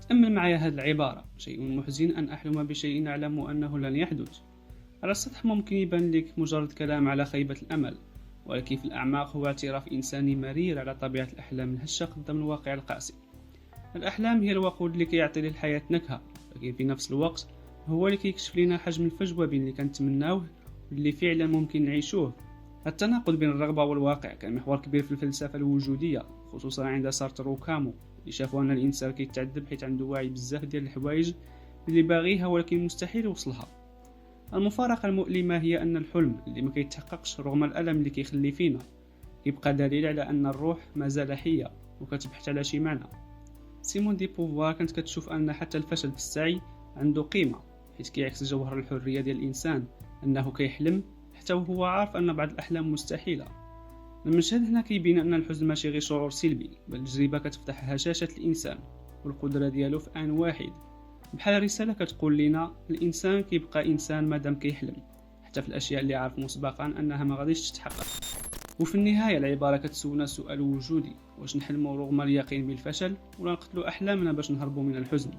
تأمل معي هذه العبارة: شيء محزن أن أحلم بشيء أعلم أنه لن يحدث. على السطح ممكن يبان لك مجرد كلام على خيبة الأمل، ولكن في الأعماق هو اعتراف إنساني مرير على طبيعة الأحلام الهشة قدام الواقع القاسي. الأحلام هي الوقود اللي كيعطي للحياة نكهة، لكن في نفس الوقت هو اللي كيكشف لنا حجم الفجوة بين اللي كنتمناوه واللي فعلا ممكن نعيشوه. التناقض بين الرغبة والواقع كان محور كبير في الفلسفة الوجودية، خصوصا عند سارتر وكامو اللي شافوا أن الإنسان كيتعذب حيت عنده وعي بزاف ديال الحوايج اللي باغيها ولكن مستحيل يوصلها. المفارقة المؤلمة هي أن الحلم اللي ما كيتحققش رغم الألم اللي كيخلي فينا يبقى دليل على أن الروح مازال حية وكتبحث على شي معنى. سيمون دي بوفوار كانت كتشوف أن حتى الفشل في السعي عنده قيمة، حيث كيعكس جوهر الحرية ديال الإنسان، أنه كيحلم حتى وهو عارف أن بعض الأحلام مستحيلة. المشهد هنا كيبين أن الحزن ماشي غير شعور سلبي، بل تجربة كتفتح هشاشة الإنسان والقدرة ديالو في آن واحد، بحال رسالة كتقول لنا الإنسان كيبقى إنسان مادام كيحلم حتى في الأشياء اللي عارف مسبقا أنها ما غاديش تتحقق. وفي النهاية العبارة كتسولنا سؤال وجودي: واش نحلموا رغم اليقين بالفشل، ولا نقتلوا أحلامنا باش نهربوا من الحزن؟